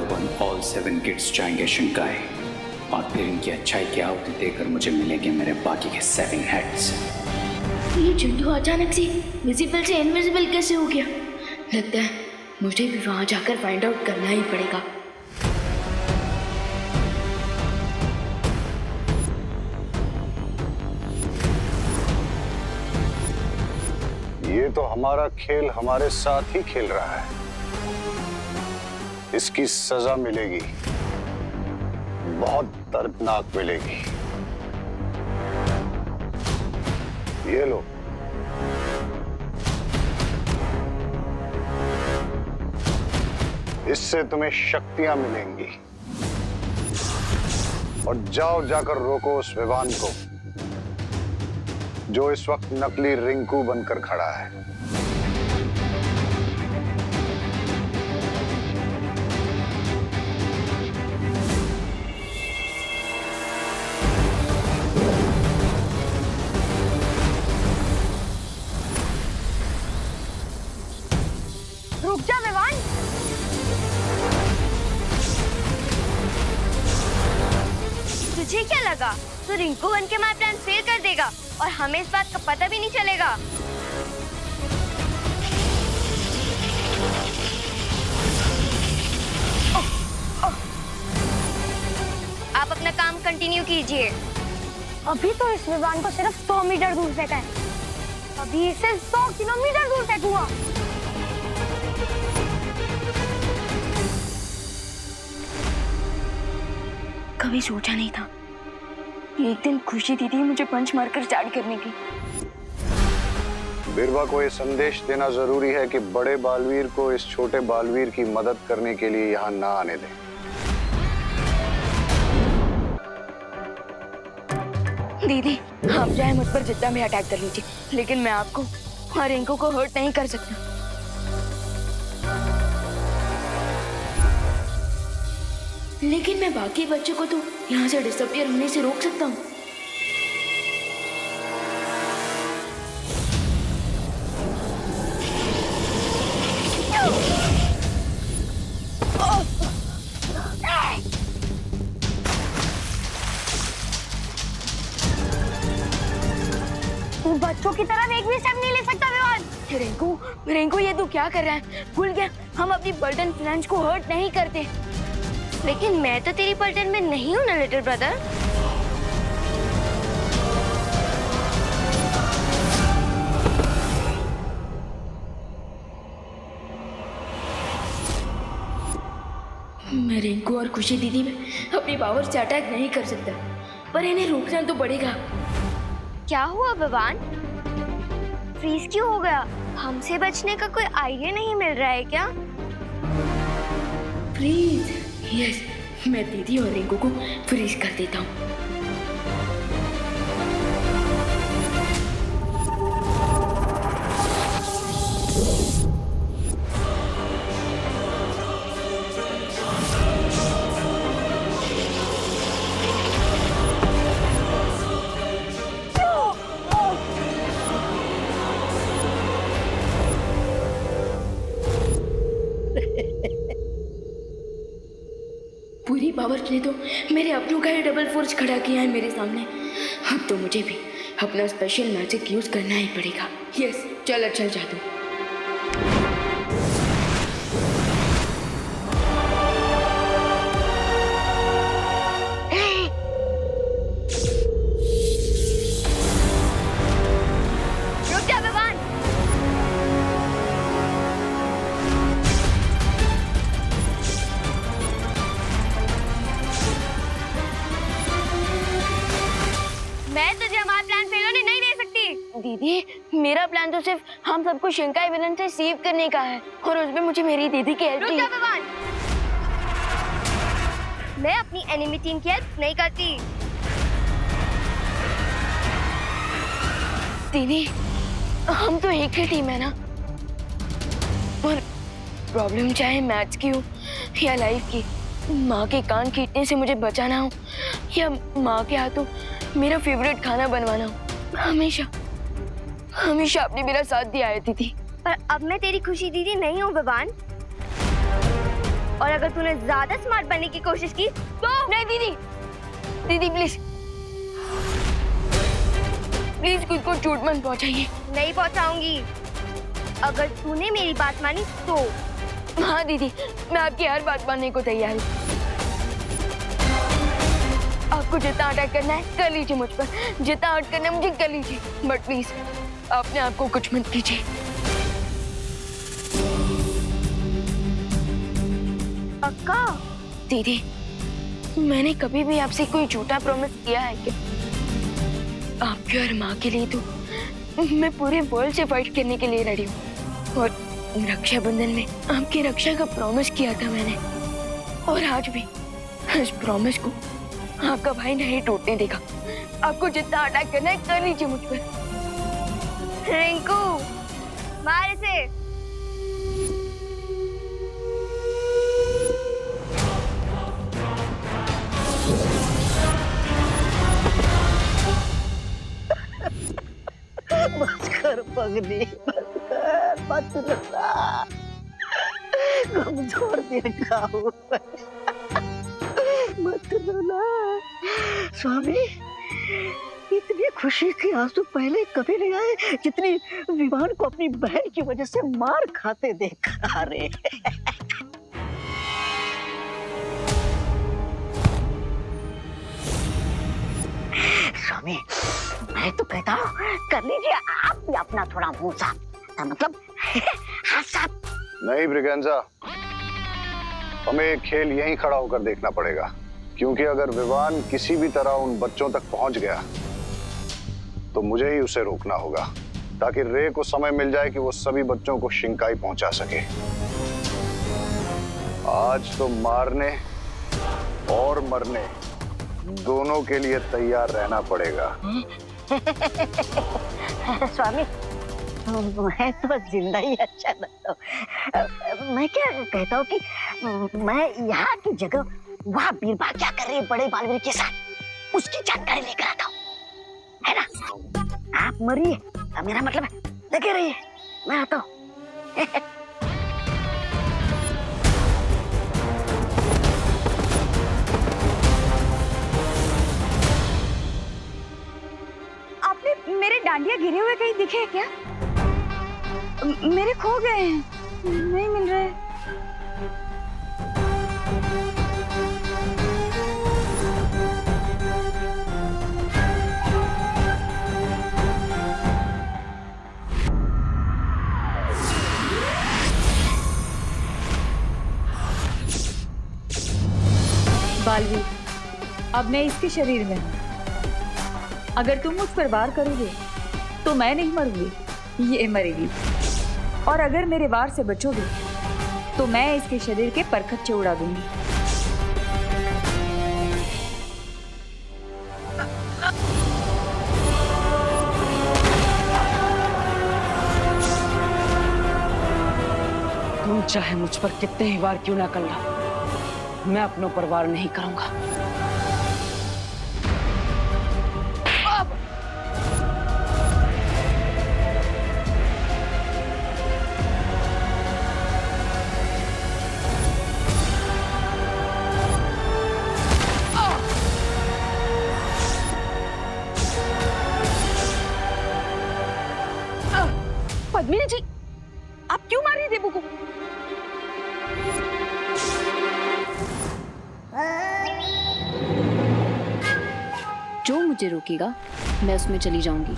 One all 7 kids जाएंगे शंकाई और फिर इनकी अच्छाई की आहुति देकर मुझे मिलेंगे मेरे बाकी के 7 हेड्स। ये चिंटू अचानक से विजिबल से इनविजिबल कैसे हो गया? लगता है मुझे भी वहां जाकर फाइंड आउट करना ही पड़ेगा। ये तो हमारा खेल हमारे साथ ही खेल रहा है। इसकी सजा मिलेगी, बहुत दर्दनाक मिलेगी। ये लो। इससे तुम्हें शक्तियां मिलेंगी और जाओ जाकर रोको उस विवान को जो इस वक्त नकली रिंकू बनकर खड़ा है। रुक जा विवान। तुझे क्या लगा तू रिंकू बन के हमारा प्लान फेल कर देगा और हमें इस बात का पता भी नहीं चलेगा? आप अपना काम कंटिन्यू कीजिए। अभी तो इस विमान को सिर्फ 100 मीटर दूर फेंका है, अभी इसे 100 किलोमीटर दूर फेंकूंगा। कभी सोचा नहीं था एक दिन खुशी दीदी मुझे पंच मारकर स्टार्ट करने की। बिरवा को यह संदेश देना जरूरी है कि बड़े बालवीर को इस छोटे बालवीर की मदद करने के लिए यहाँ ना आने दें। दीदी आप चाहे मुझ पर जितना भी अटैक कर लीजिए, लेकिन मैं आपको और रिंकू को हर्ट नहीं कर सकता। लेकिन मैं बाकी बच्चों को तो यहाँ से डिसअपियर होने से रोक सकता हूँ। तू बच्चों की तरफ एक भी स्टेप नहीं ले सकता विवान। रिंकू ये तू क्या कर रहा है? भूल गया हम अपनी बर्टन फ्रेंड्स को हर्ट नहीं करते। लेकिन मैं तो तेरी पलटन में नहीं हूँ ना लिटिल ब्रदर। मैं रिंकू और खुशी दीदी में अपनी पावर से अटैक नहीं कर सकता, पर इन्हें रोकना तो पड़ेगा। क्या हुआ विवान? फ्रीज क्यों हो गया? हमसे बचने का कोई आइडिया नहीं मिल रहा है क्या? फ्रीज? यस, मैं दीदी और रिंकू को फ्रीज कर देता हूँ। पूरी पावर ने तो मेरे अपनों का ही डबल फोर्स खड़ा किया है मेरे सामने। अब तो मुझे भी अपना स्पेशल मैजिक यूज करना ही पड़ेगा। यस, चल जादू। रुक जा विवान। मैं तुझे हमारा प्लान फेल होने नहीं दे सकती। दीदी मेरा प्लान तो सिर्फ हम सबको शिंकाई विलन से सेव करने का है, और उसमें मुझे मेरी दीदी की हेल्प रुक जा चाहिए। विवान। मैं अपनी एनिमी टीम की हेल्प नहीं करती। दीदी हम तो एक ही टीम है ना, और प्रॉब्लम चाहे मैच की हो या लाइफ की, माँ के कान खींचने से मुझे बचाना हो या माँ के हाथों मेरा फेवरेट खाना बनवाना हो, हमेशा हमेशा आपने मेरा साथ दिया है दीदी। पर अब मैं तेरी खुशी दीदी नहीं हूँ विवान। और अगर तूने ज्यादा स्मार्ट बनने की कोशिश की तो नहीं दीदी, दीदी प्लीज प्लीज खुद को चोट मत पहुंचाइए। नहीं पहुंचाऊंगी अगर तूने मेरी बात मानी तो। हाँ दीदी, मैं आपकी हर बात मानने को तैयार हूँ। आपको जितना अटैक करना है कर लीजिए मुझ पर, जितना हर्ट करना है मुझे कर लीजिए, बट प्लीज अपने आप को कुछ मत कीजिए। पक्का? दीदी, मैंने कभी भी आपसे कोई झूठा प्रॉमिस किया है क्या? आपकी और माँ के लिए तो मैं पूरे वर्ल्ड से फाइट करने के लिए रेडी हूँ, और रक्षाबंधन में आपकी रक्षा का प्रॉमिस किया था मैंने, और आज भी इस प्रॉमिस को आपका भाई नहीं टूटने देगा। आपको जितना अटैक करना है कर लीजिए मुझ पर। रिंकू, मार इसे। बस कर पगली, मत रुला, कमजोर दिल का हूँ, मत रुला। स्वामी, इतनी खुशी के आंसू पहले कभी नहीं आए जितनी विवान को अपनी बहन की वजह से मार खाते देखा रे। स्वामी, मैं तो कहता हूँ कर लीजिए आप भी अपना थोड़ा मुंह साफ, मतलब हाथ साफ। नहीं ब्रिगेंजा, हमें एक खेल यहीं खड़ा होकर देखना पड़ेगा, क्योंकि अगर विवान किसी भी तरह उन बच्चों तक पहुंच गया तो मुझे ही उसे रोकना होगा, ताकि रे को समय मिल जाए कि वो सभी बच्चों को शिंकाई पहुंचा सके। आज तो मारने और मरने दोनों के लिए तैयार रहना पड़ेगा। स्वामी, मैं तो जिंदा ही अच्छा लगता हूँ। मैं क्या कहता हूँ कि मैं यहाँ की जगह वहाँ बीरबल क्या कर रही है बड़े बालवीर के साथ, उसकी जानकारी लेकर आता हूँ, है ना? आप मरिए, मेरा मतलब है लगे रहिए, मैं आता हूँ। आपने मेरे डांडिया गिरे हुए कहीं दिखे क्या? मेरे खो गए हैं, नहीं मिल रहे। बालवीर, अब मैं इसके शरीर में हूँ। अगर तुम मुझ पर वार करोगे तो मैं नहीं मरूंगी, ये मरेगी, और अगर मेरे वार से बचोगे तो मैं इसके शरीर के परखच्चे उड़ा दूंगी। तुम चाहे मुझ पर कितने ही वार क्यों ना करना, मैं अपनों पर वार नहीं करूंगा। पद्मिनी जी, आप क्यों मार रही है देबू को? जो मुझे रोकेगा मैं उसमें चली जाऊंगी।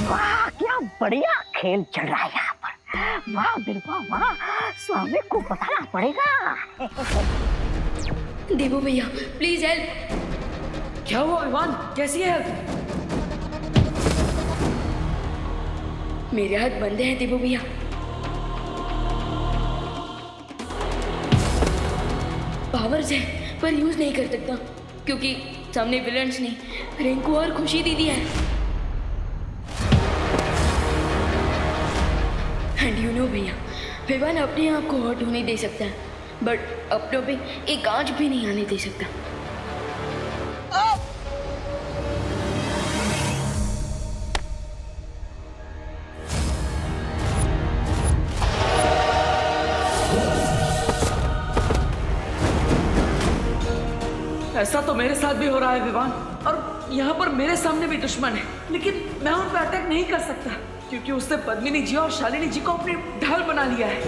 वाह, क्या बढ़िया खेल चल रहा है यहाँ पर। वाह बिरबा वाह, स्वामी को बताना पड़ेगा। देबू भैया प्लीज हेल्प। क्या हुआ विवान, कैसी है? मेरे हाथ बंधे हैं देबू भैया। पावर्स है पर यूज नहीं कर सकता, क्योंकि सामने विलन्स नहीं, रिंकू और खुशी दीदी है। एंड यू नो भैया, विवान अपने आप को हर्ट होने दे सकता है, बट अपनों पे एक आंच भी नहीं आने दे सकता। ऐसा तो मेरे साथ भी हो रहा है विवान, और यहाँ पर मेरे सामने भी दुश्मन है, लेकिन मैं उन पर अटैक नहीं कर सकता क्योंकि उसने पद्मिनी जी और शालिनी जी को अपनी ढाल बना लिया है।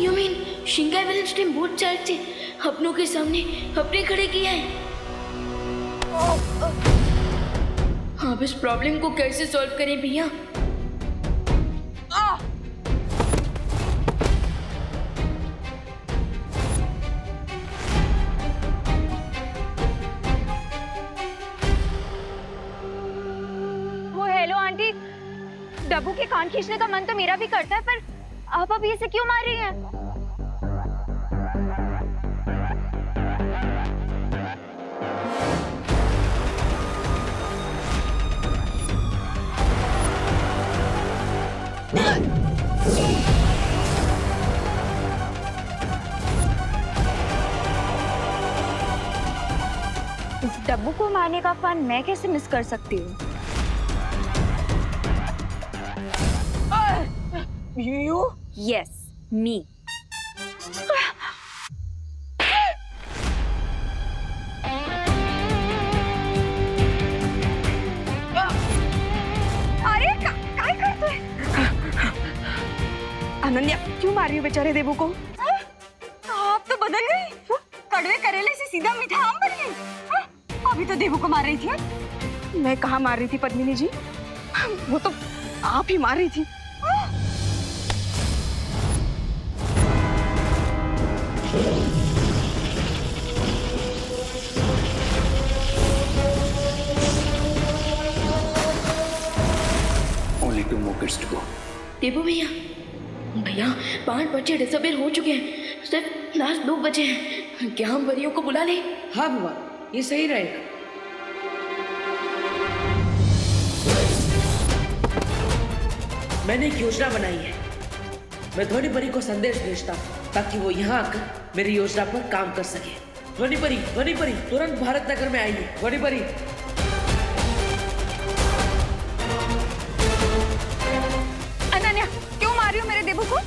You mean शिंगाई विलेंस ने बोथ साइड से अपनों के सामने अपने खड़े किया है? आप इस प्रॉब्लम को कैसे सॉल्व करें भैया? डब्बू के कान खींचने का मन तो मेरा भी करता है, पर आप अभी इसे क्यों मार रही हैं? इस डब्बू को मारने का फन मैं कैसे मिस कर सकती हूँ? You? Yes, me. अरे काय करतोय? अनन्या क्यों मार रही हो बेचारे देवू को? आप तो बदल गई, कड़वे करेले से सीधा मीठा आम बन गई। अभी तो देवू को मार रही थी। मैं कहाँ मार रही थी पद्मिनी जी, वो तो आप ही मार रही थी। Only 2 more kids to go. देवू भैया, भैया 5 बच्चे डिसअपीयर हो चुके हैं, सिर्फ लास्ट 2 बचे हैं। क्या हम परियों को बुला लें? हाँ विवान, ये सही रहेगा। मैंने एक योजना बनाई है। मैं ध्वनि परी को संदेश भेजता हूँ ताकि वो यहाँ आकर मेरी योजना पर काम कर सके। ध्वनि परी तुरंत भारत नगर में आइए। ध्वनि परी। अनन्या क्यों मार रही हो मेरे देवू को?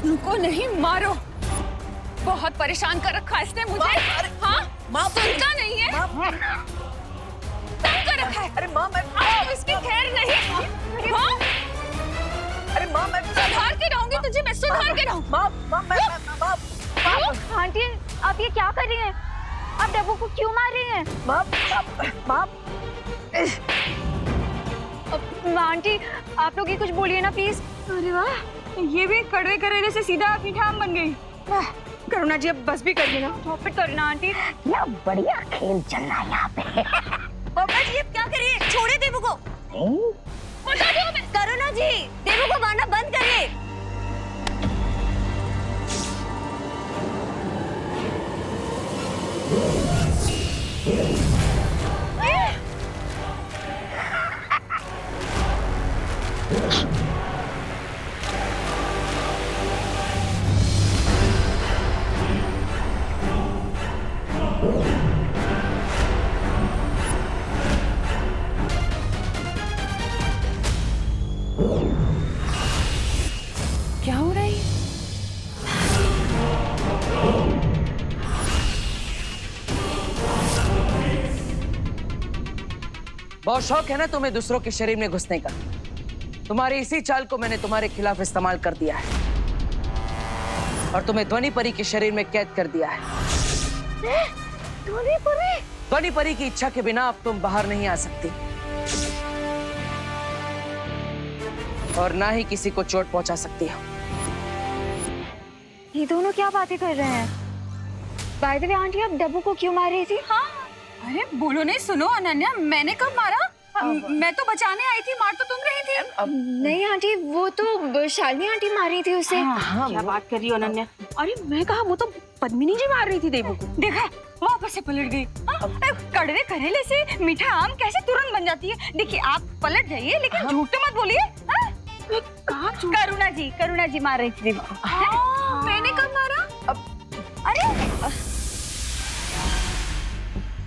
उनको नहीं मारो, बहुत परेशान कर रखा है इसने मुझे। हाँ, सुनता नहीं है, तंग कर रखा है। अरे माँ, मैं इसकी खैर नहीं। हाँ? अरे माँ, मैं सुधार के रहूंगी तुझे, मैं सुधार के रहूँ। आंटी आप ये क्या कर रही हैं? आप डब्बू को क्यों मार रही हैं? आंटी आप लोग ही कुछ बोलिए ना प्लीज। अरे वाह, ये भी कड़वे करेले से सीधा मीठा आम बन गई। करुणा जी अब बस भी करिए ना, स्टॉप इट करना आंटी। क्या बढ़िया खेल चल रहा है यहाँ पे। पापा जी अब क्या करिए, छोड़े देवू को। करुणा जी देवू को मारना बंद करिए। क्या हो रहा है? बहुत शौक है ना तुम्हें दूसरों के शरीर में घुसने का। तुम्हारी इसी चाल को मैंने तुम्हारे खिलाफ इस्तेमाल कर दिया है और तुम्हें ध्वनि परी के शरीर में कैद कर दिया है। ध्वनि परी की इच्छा के बिना अब तुम बाहर नहीं आ सकती और ना ही किसी को चोट पहुंचा सकती हो। ये दोनों क्या बातें कर रहे हैं? बाय द वे आंटी आप डब्बू को क्यों मार रही थी? हाँ अरे बोलो नहीं, सुनो अनन्या, मैंने कब मारा? मैं तो बचाने आई थी, मार तो तुम रही थी। नहीं आंटी, वो तो शालिनी आंटी मारी थी उसे। क्या बात कर रही हो अनन्या? अरे मैं कहा, वो तो पद्मिनी जी मार रही थी देवू को। देखा, वापस से पलट गई। कड़वे करेले से मीठा आम कैसे तुरंत बन जाती है? देखिए, आप पलट जाइए, लेकिन झूठ तो मत बोलिए। करुणा जी मार रही थी देवू को। मैंने कब मारा? अरे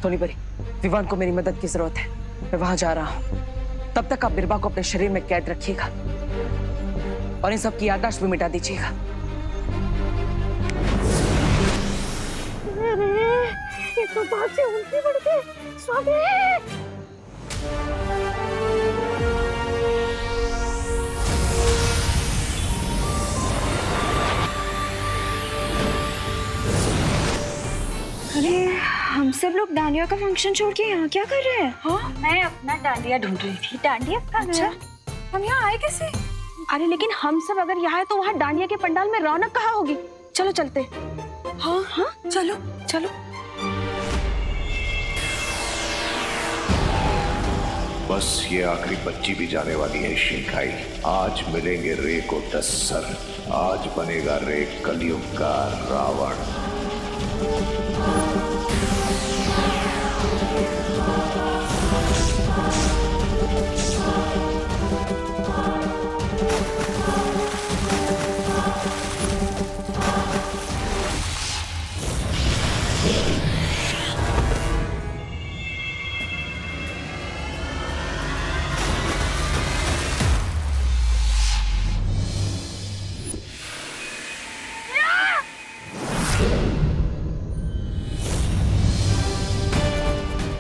धोनी परी, विवान को मेरी मदद की जरूरत है। मैं वहां जा रहा हूं। तब तक आप बिरबा को अपने शरीर में कैद रखिएगा और इन सब की याददाश्त भी मिटा दीजिएगा। ये तो बात से उल्टी बढ़ गई। स्वामी, अरे हम सब लोग डांडिया का फंक्शन छोड़ के यहाँ क्या कर रहे हैं? हाँ, मैं अपना डांडिया ढूंढ रही थी। डांडिया कहाँ गया? हम यहाँ आए कैसे? अरे लेकिन हम सब अगर यहाँ है तो वहाँ डांडिया के पंडाल में रौनक कहाँ होगी? चलो चलते। हाँ हाँ, चलो चलो। बस ये आखिरी बच्ची भी जाने वाली है शिंकाई। आज मिलेंगे रे को 10 सर। आज बनेगा रे कलयुग का रावण।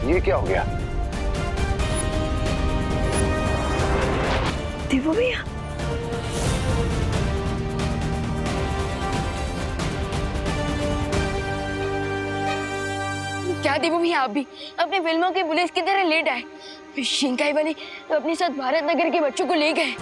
ये क्या हो गया? देवू भैया, क्या देवू भैया, आप भी अपने फिल्मों की पुलिस की तरह लेट आए। शिंकाई वाले तो अपने साथ भारत नगर के बच्चों को ले गए।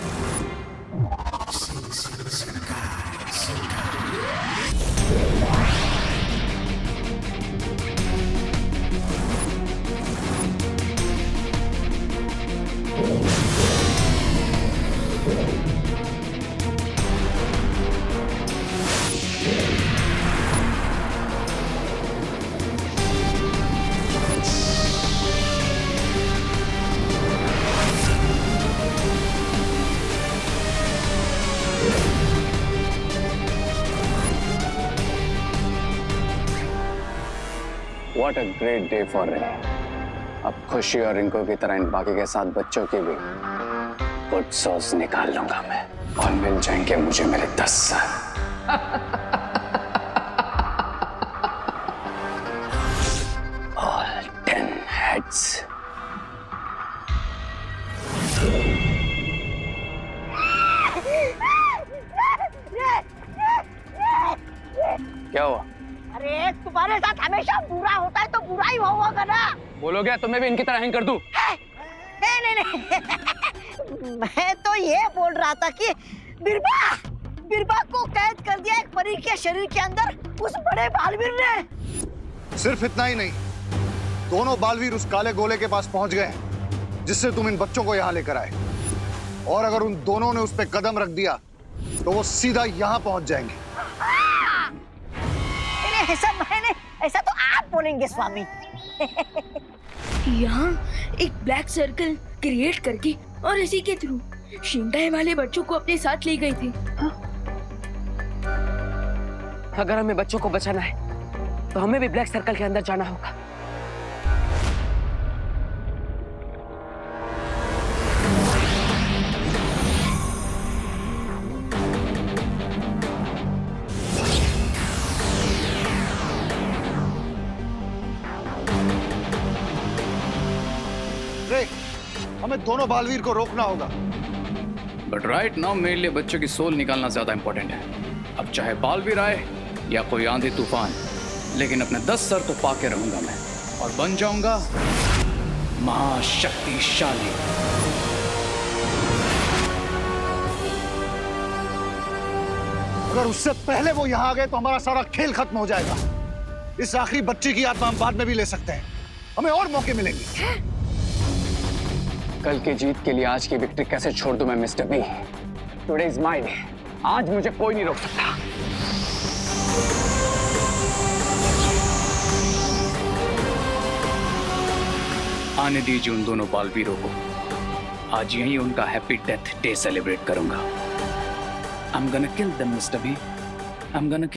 What a great day for Ray. अब खुशी और रिंको की तरह इन बाकी के 7 बच्चों की भी गुड सॉस निकाल लूंगा मैं और मिल जाएंगे मुझे मेरे 10 सर। All 10 heads. क्या हुआ? अरे तुम्हारे साथ हमेशा बुरा होता है तो बुरा ही होगा ना। बोलो क्या तुम्हें भी इनकी तरह हिंग कर दूं? नहीं मैं तो ये बोल रहा था कि बिरबा को कैद कर दिया एक परी के शरीर के अंदर उस बड़े बालवीर ने। सिर्फ इतना ही नहीं, दोनों बालवीर उस काले गोले के पास पहुंच गए हैं जिससे तुम इन बच्चों को यहाँ लेकर आए। और अगर उन दोनों ने उस पर कदम रख दिया तो वो सीधा यहाँ पहुंच जाएंगे। ऐसा तो आप बोलेंगे स्वामी। यहाँ एक ब्लैक सर्कल क्रिएट करके और इसी के थ्रू शिंकाई वाले बच्चों को अपने साथ ले गए थे। अगर हमें बच्चों को बचाना है तो हमें भी ब्लैक सर्कल के अंदर जाना होगा। हमें दोनों बालवीर को रोकना होगा। बट राइट नाउ मेरे लिए बच्चों की सोल निकालना ज्यादा इंपॉर्टेंट है। अब चाहे बालवीर आए या कोई आंधी तूफान, लेकिन अपने 10 सर तो पाके रहूंगा मैं और बन जाऊंगा महाशक्तिशाली। अगर उससे पहले वो यहाँ आ गए तो हमारा सारा खेल खत्म हो जाएगा। इस आखिरी बच्चे की आत्मा हम बाद में भी ले सकते हैं, हमें और मौके मिलेंगे। कल की जीत के लिए आज की विक्ट्री कैसे छोड़ दूं मैं mister B? Today is my day. आज मुझे कोई नहीं रोक सकता। आने दीजिए उन दोनों बालवीरों को। आज यहीं उनका हैप्पी डेथ डे सेलिब्रेट करूंगा। I'm gonna kill them, Mr. B. I'm gonna